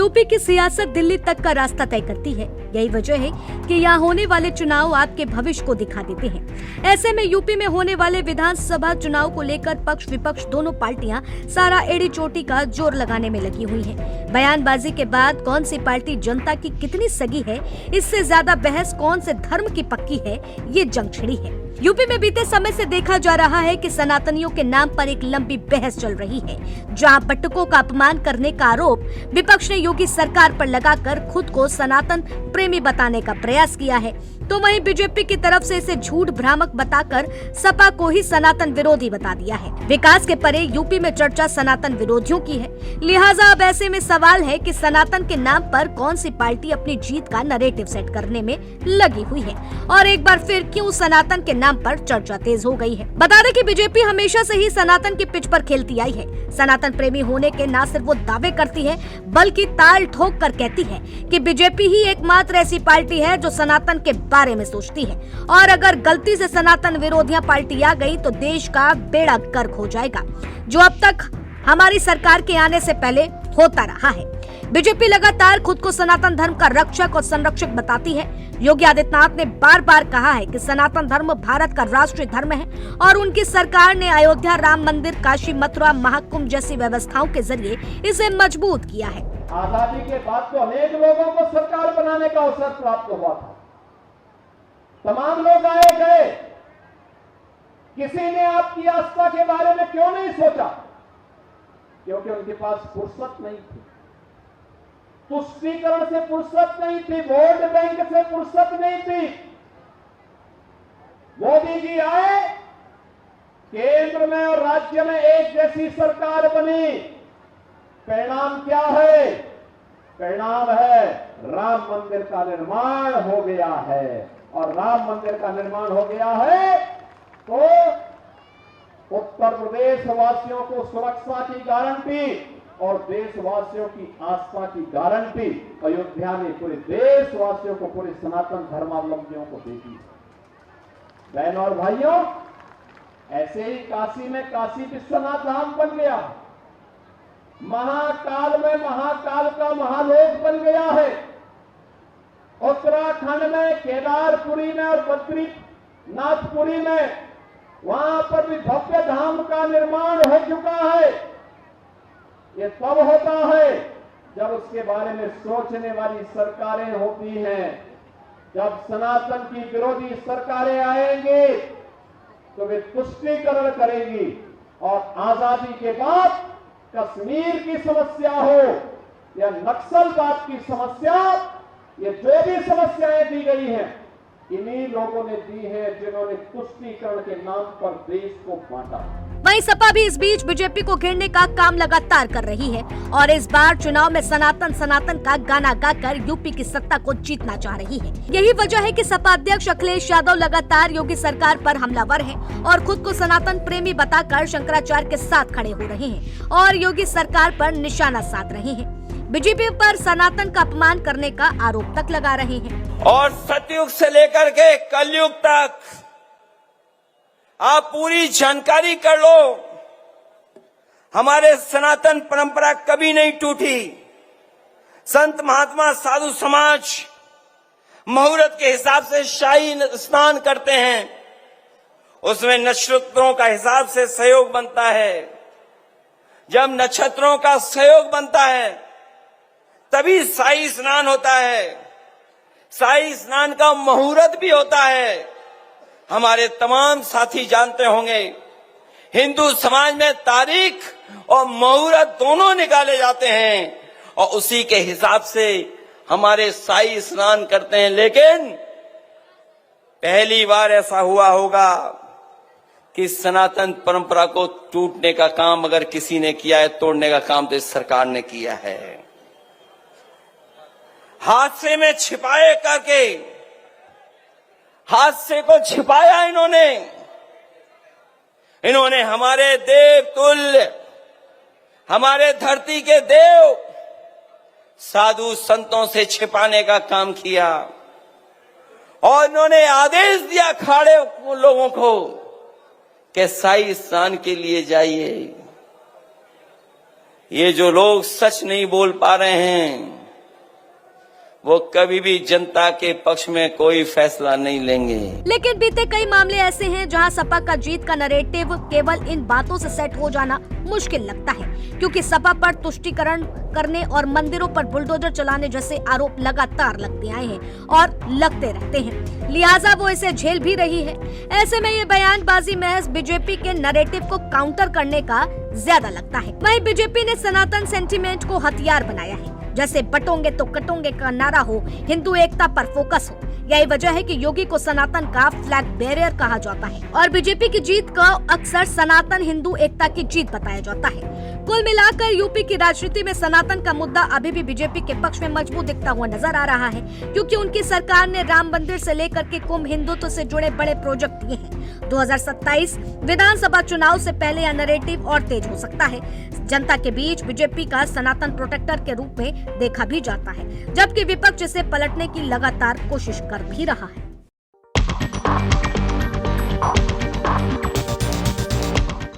UP की सियासत दिल्ली तक का रास्ता तय करती है। यही वजह है कि यहाँ होने वाले चुनाव आपके भविष्य को दिखा देते हैं। ऐसे में यूपी में होने वाले विधानसभा चुनाव को लेकर पक्ष विपक्ष दोनों पार्टियां सारा एड़ी चोटी का जोर लगाने में लगी हुई हैं। बयानबाजी के बाद कौन सी पार्टी जनता की कितनी सगी है, इससे ज्यादा बहस कौन से धर्म की पक्की है, ये जंग छिड़ी है। यूपी में बीते समय से देखा जा रहा है कि सनातनियों के नाम पर एक लंबी बहस चल रही है, जहां बट्टुकों का अपमान करने का आरोप विपक्ष ने योगी सरकार पर लगाकर खुद को सनातन प्रेमी बताने का प्रयास किया है, तो वहीं बीजेपी की तरफ से इसे झूठ भ्रामक बताकर सपा को ही सनातन विरोधी बता दिया है। विकास के परे यूपी में चर्चा सनातन विरोधियों की है, लिहाजा अब ऐसे में सवाल है कि सनातन के नाम पर कौन सी पार्टी अपनी जीत का नैरेटिव सेट करने में लगी हुई है और एक बार फिर क्यों सनातन के नाम पर चर्चा तेज हो गई है। बता दें कि बीजेपी हमेशा से ही सनातन की पिच पर खेलती आई है। सनातन प्रेमी होने के न सिर्फ वो दावे करती है, बल्कि ताल ठोक कर कहती है कि बीजेपी ही एकमात्र ऐसी पार्टी है जो सनातन के बारे में सोचती है, और अगर गलती से सनातन विरोधियां पार्टी आ गई तो देश का बेड़ा गर्क हो जाएगा, जो अब तक हमारी सरकार के आने से पहले होता रहा है। बीजेपी लगातार खुद को सनातन धर्म का रक्षक और संरक्षक बताती है। योगी आदित्यनाथ ने बार बार कहा है कि सनातन धर्म भारत का राष्ट्रीय धर्म है और उनकी सरकार ने अयोध्या, राम मंदिर, काशी, मथुरा, महाकुंभ जैसी व्यवस्थाओं के जरिए इसे मजबूत किया है। आजादी के बाद तो अनेक लोगों को सरकार बनाने का अवसर प्राप्त हुआ था, तमाम लोग आए गए, किसी ने आपकी आस्था के बारे में क्यों नहीं सोचा? क्योंकि उनके पास फुर्सत नहीं थी, तुष्टीकरण से फुर्सत नहीं थी, वोट बैंक से फुर्सत नहीं थी। मोदी जी आए, केंद्र में और राज्य में एक जैसी सरकार बनी, परिणाम क्या है? परिणाम है राम मंदिर का निर्माण हो गया है, और राम मंदिर का निर्माण हो गया है तो उत्तर प्रदेश वासियों को सुरक्षा की गारंटी और देशवासियों की आस्था की गारंटी अयोध्या ने पूरे देशवासियों को, पूरे सनातन धर्मावलंबियों को देती है। बहनों और भाइयों, ऐसे ही काशी में काशी विश्वनाथ धाम बन गया, महाकाल में महाकाल का महालोक बन गया है, उत्तराखंड में केदारपुरी में और बद्रीनाथपुरी में वहां पर भी भव्य धाम का निर्माण हो चुका है। ये तब होता है जब उसके बारे में सोचने वाली सरकारें होती हैं। जब सनातन की विरोधी सरकारें आएंगी तो वे तुष्टीकरण करेंगी, और आजादी के बाद कश्मीर की समस्या हो या नक्सलवाद की समस्या, ये जो भी समस्याएं दी गई हैं, इन्हीं लोगों ने दी हैं जिन्होंने तुष्टीकरण के नाम पर देश को बांटा। वहीं सपा भी इस बीच बीजेपी को घेरने का काम लगातार कर रही है और इस बार चुनाव में सनातन सनातन का गाना गाकर यूपी की सत्ता को जीतना चाह रही है। यही वजह है कि सपा अध्यक्ष अखिलेश यादव लगातार योगी सरकार पर हमलावर हैं और खुद को सनातन प्रेमी बताकर शंकराचार्य के साथ खड़े हो रहे हैं और योगी सरकार पर निशाना साध रहे हैं। बीजेपी पर सनातन का अपमान करने का आरोप तक लगा रहे हैं। और सतयुग से लेकर के कलयुग तक आप पूरी जानकारी कर लो, हमारे सनातन परंपरा कभी नहीं टूटी। संत महात्मा साधु समाज मुहूर्त के हिसाब से शाही स्नान करते हैं, उसमें नक्षत्रों का हिसाब से सहयोग बनता है। जब नक्षत्रों का सहयोग बनता है तभी शाही स्नान होता है। शाही स्नान का मुहूर्त भी होता है। हमारे तमाम साथी जानते होंगे, हिंदू समाज में तारीख और मुहूर्त दोनों निकाले जाते हैं और उसी के हिसाब से हमारे शाही स्नान करते हैं। लेकिन पहली बार ऐसा हुआ होगा कि सनातन परंपरा को टूटने का काम अगर किसी ने किया है, तोड़ने का काम तो इस सरकार ने किया है। हादसे में छिपाए करके हादसे को छिपाया इन्होंने हमारे देव तुल्य, हमारे धरती के देव साधु संतों से छिपाने का काम किया और इन्होंने आदेश दिया खाड़े लोगों को कि शाही स्नान के लिए जाइए। ये जो लोग सच नहीं बोल पा रहे हैं वो कभी भी जनता के पक्ष में कोई फैसला नहीं लेंगे। लेकिन बीते कई मामले ऐसे हैं जहां सपा का जीत का नैरेटिव केवल इन बातों से सेट हो जाना मुश्किल लगता है, क्योंकि सपा पर तुष्टीकरण करने और मंदिरों पर बुलडोजर चलाने जैसे आरोप लगातार लगते आए हैं और लगते रहते हैं, लिहाजा वो इसे झेल भी रही है। ऐसे में ये बयानबाजी महज बीजेपी के नैरेटिव को काउंटर करने का ज्यादा लगता है। वहीं बीजेपी ने सनातन सेंटीमेंट को हथियार बनाया है, जैसे बटोंगे तो कटोंगे का नारा हो, हिंदू एकता पर फोकस हो। यही वजह है कि योगी को सनातन का फ्लैग बैरियर कहा जाता है और बीजेपी की जीत को अक्सर सनातन हिंदू एकता की जीत बताया जाता है। कुल मिलाकर यूपी की राजनीति में सनातन का मुद्दा अभी भी बीजेपी के पक्ष में मजबूत दिखता हुआ नजर आ रहा है, क्योंकि उनकी सरकार ने राम मंदिर से लेकर के कुंभ हिंदुत्व से जुड़े बड़े प्रोजेक्ट दिए हैं। 2027 विधानसभा चुनाव से पहले यह नैरेटिव और तेज हो सकता है। जनता के बीच बीजेपी का सनातन प्रोटेक्टर के रूप में देखा भी जाता है, जबकि विपक्ष इसे पलटने की लगातार कोशिश कर भी रहा है।